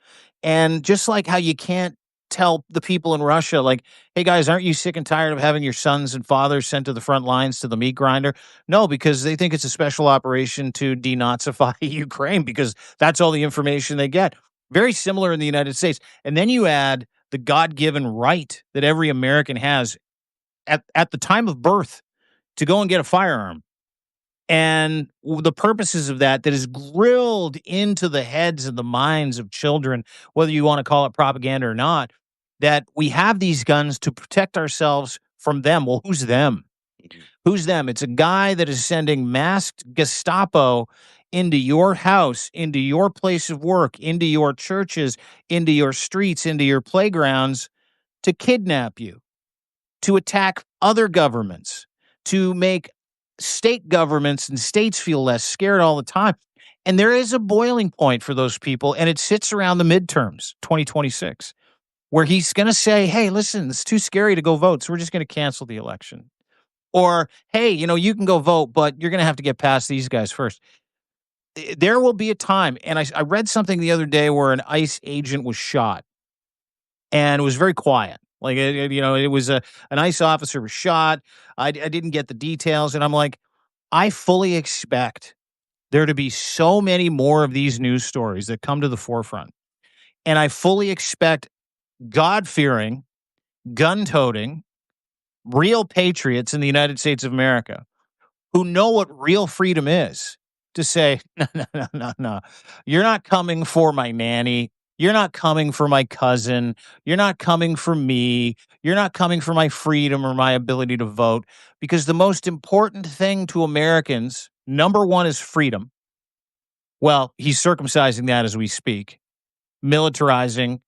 And just like how you can't tell the people in Russia, like, hey guys, aren't you sick and tired of having your sons and fathers sent to the front lines to the meat grinder? No, because they think it's a special operation to denazify Ukraine, because that's all the information they get. Very similar in the United States. And then you add the God-given right that every American has at the time of birth to go and get a firearm. And the purposes of that is grilled into the heads and the minds of children, whether you want to call it propaganda or not, that we have these guns to protect ourselves from them. Well, who's them? Who's them? It's a guy that is sending masked Gestapo into your house, into your place of work, into your churches, into your streets, into your playgrounds to kidnap you, to attack other governments, to make state governments and states feel less scared all the time. And there is a boiling point for those people, and it sits around the midterms, 2026, where he's going to say, hey, listen, it's too scary to go vote, so we're just going to cancel the election. Or, hey, you can go vote, but you're going to have to get past these guys first. There will be a time, and I read something the other day where an ICE agent was shot, and it was very quiet. Like, it was an ICE officer was shot. I didn't get the details, and I'm like, I fully expect there to be so many more of these news stories that come to the forefront. And I fully expect God-fearing, gun-toting, real patriots in the United States of America who know what real freedom is to say, no, no, no, no, no. You're not coming for my nanny. You're not coming for my cousin. You're not coming for me. You're not coming for my freedom or my ability to vote. Because the most important thing to Americans, number one, is freedom. Well, he's circumcising that as we speak, militarizing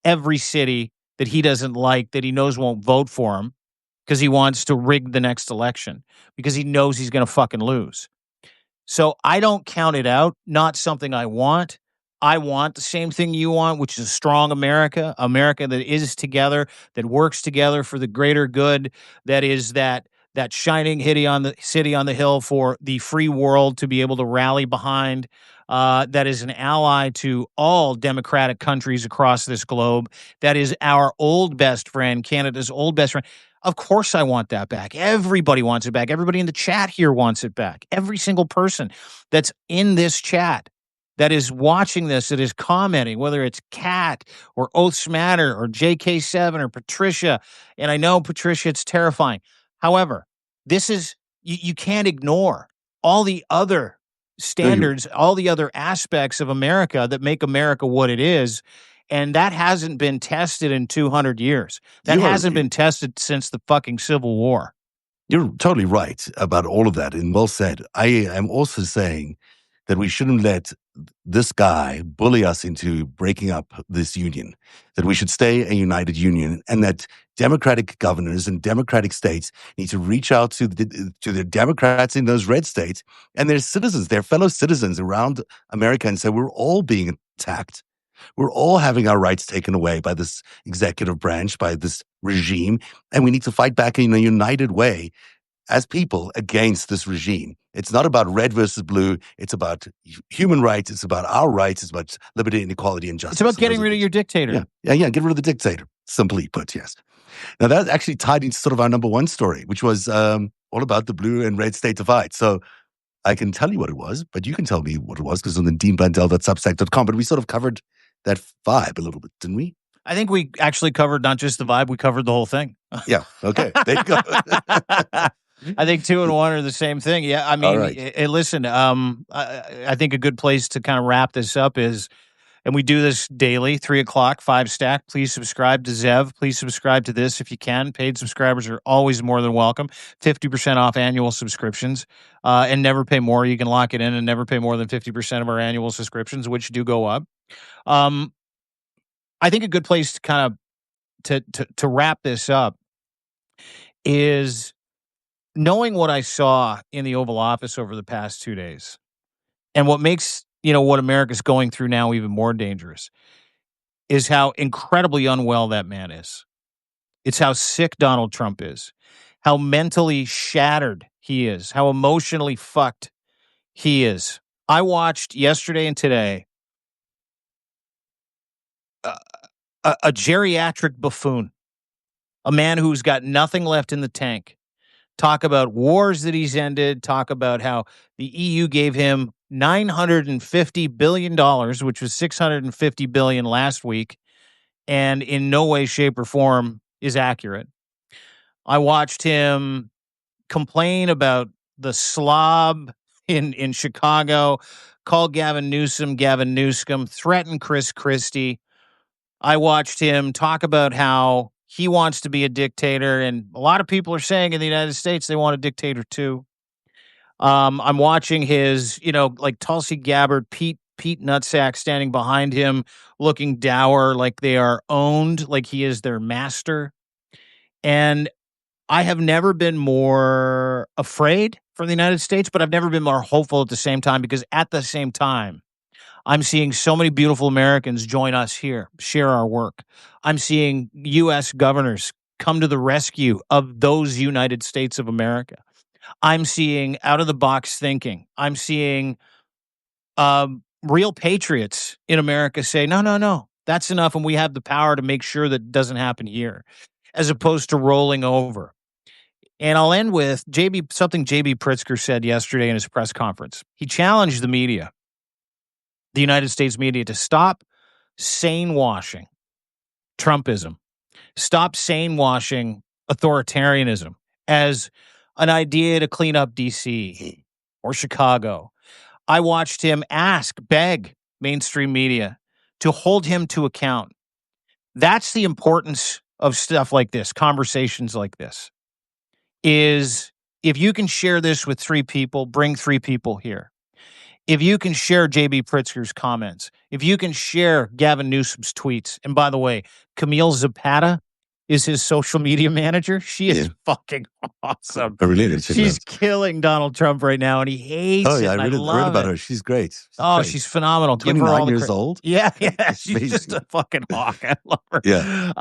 every city that he doesn't like, that he knows won't vote for him, because he wants to rig the next election, because he knows he's going to fucking lose. So I don't count it out. Not something I want. I want the same thing you want, which is a strong America, America that is together, that works together for the greater good, that is that shining city on the hill for the free world to be able to rally behind, that is an ally to all democratic countries across this globe, that is our old best friend, Canada's old best friend. Of course I want that back. Everybody wants it back. Everybody in the chat here wants it back. Every single person that's in this chat, that is watching this, that is commenting, whether it's Kat or Oaths Matter or JK7 or Patricia. And I know, Patricia, it's terrifying. However, this is, you can't ignore all the other standards, all the other aspects of America that make America what it is. And that hasn't been tested in 200 years. That hasn't been tested since the fucking Civil War. You're totally right about all of that, and well said. I am also saying that we shouldn't let this guy bully us into breaking up this union, that we should stay a united union, and that Democratic governors and Democratic states need to reach out to the Democrats in those red states and their citizens, their fellow citizens around America, and say, we're all being attacked. We're all having our rights taken away by this executive branch, by this regime, and we need to fight back in a united way as people against this regime. It's not about red versus blue. It's about human rights. It's about our rights. It's about liberty and equality and justice. It's about getting rid of your dictator. Yeah. Get rid of the dictator, simply put, yes. Now, that actually tied into sort of our number one story, which was all about the blue and red state divide. So I can tell you what it was, but you can tell me what it was, because on the deanblundell.substack.com. But we sort of covered that vibe a little bit, didn't we? I think we actually covered not just the vibe, we covered the whole thing. Yeah, okay. There you go. I think 2 and 1 are the same thing. Yeah, I mean, listen, I think a good place to kind of wrap this up is, and we do this daily, 3 o'clock, FiveStack. Please subscribe to Zev. Please subscribe to this if you can. Paid subscribers are always more than welcome. 50% off annual subscriptions, and never pay more. You can lock it in and never pay more than 50% of our annual subscriptions, which do go up. I think a good place to kind of to wrap this up is knowing what I saw in the Oval Office over the past 2 days, and what makes what America's going through now even more dangerous is how incredibly unwell that man is. It's how sick Donald Trump is, how mentally shattered he is, how emotionally fucked he is. I watched yesterday and today a geriatric buffoon, a man who's got nothing left in the tank, talk about wars that he's ended, talk about how the EU gave him $950 billion, which was $650 billion last week, and in no way, shape, or form is accurate. I watched him complain about the slob in Chicago, call Gavin Newsom, threaten Chris Christie. I watched him talk about how he wants to be a dictator, and a lot of people are saying in the United States they want a dictator too. I'm watching his, like Tulsi Gabbard, Pete Nutsack standing behind him, looking dour, like they are owned, like he is their master. And I have never been more afraid for the United States, but I've never been more hopeful at the same time, because at the same time, I'm seeing so many beautiful Americans join us here, share our work. I'm seeing U.S. governors come to the rescue of those United States of America. I'm seeing out of the box thinking. I'm seeing real patriots in America say, no, no, no, that's enough. And we have the power to make sure that doesn't happen here, as opposed to rolling over. And I'll end with something JB Pritzker said yesterday in his press conference. He challenged the media, the United States media, to stop sane washing Trumpism, stop sane washing authoritarianism as an idea to clean up DC or Chicago. I watched him beg mainstream media to hold him to account. That's the importance of stuff like this, conversations like this, is if you can share this with 3 people, bring 3 people here. If you can share JB Pritzker's comments, if you can share Gavin Newsom's tweets, and by the way, Camille Zapata is his social media manager. She is fucking awesome. I really did. She's killing Donald Trump right now, and he hates it. I read about it. her. She's great. She's phenomenal. 29 years old. Yeah. She's just a fucking hawk. I love her. Yeah.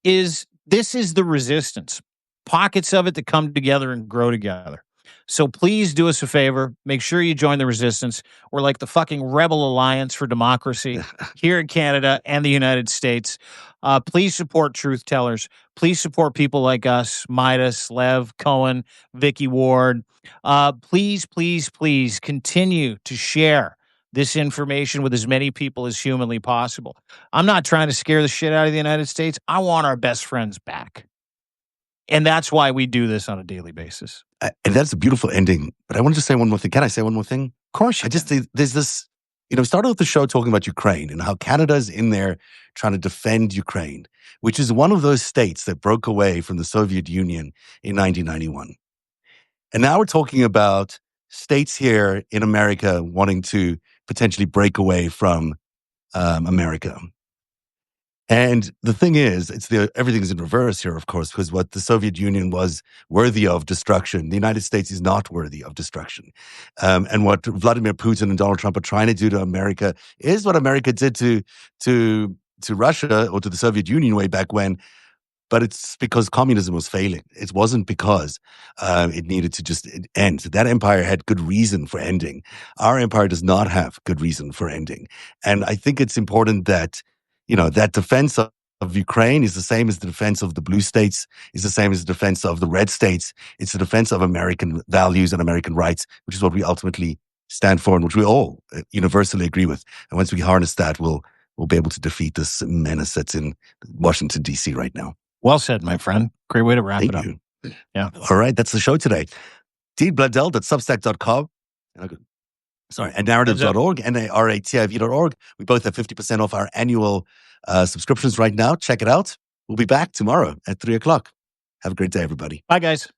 This is the resistance. Pockets of it that come together and grow together. So please do us a favor. Make sure you join the resistance. We're like the fucking Rebel Alliance for Democracy here in Canada and the United States. Please support truth tellers. Please support people like us, Midas, Lev, Cohen, Vicky Ward. Please, please, please continue to share this information with as many people as humanly possible. I'm not trying to scare the shit out of the United States. I want our best friends back. And that's why we do this on a daily basis. And that's a beautiful ending. But I wanted to say one more thing. Can I say one more thing? Of course you can. There's this, we started with the show talking about Ukraine and how Canada's in there trying to defend Ukraine, which is one of those states that broke away from the Soviet Union in 1991. And now we're talking about states here in America wanting to potentially break away from America. And the thing is, everything's in reverse here, of course, because what the Soviet Union was worthy of destruction, the United States is not worthy of destruction. And what Vladimir Putin and Donald Trump are trying to do to America is what America did to Russia or to the Soviet Union way back when. But it's because communism was failing. It wasn't because it needed to just end. That empire had good reason for ending. Our empire does not have good reason for ending. And I think it's important that that defense of Ukraine is the same as the defense of the blue states, is the same as the defense of the red states. It's the defense of American values and American rights, which is what we ultimately stand for and which we all universally agree with. And once we harness that, we'll be able to defeat this menace that's in Washington, D.C. right now. Well said, my friend. Great way to wrap it up. Yeah. All right. That's the show today. Dean Blundell, Substack.com. And narrative.org, NARATIV.org. We both have 50% off our annual subscriptions right now. Check it out. We'll be back tomorrow at 3:00. Have a great day, everybody. Bye, guys.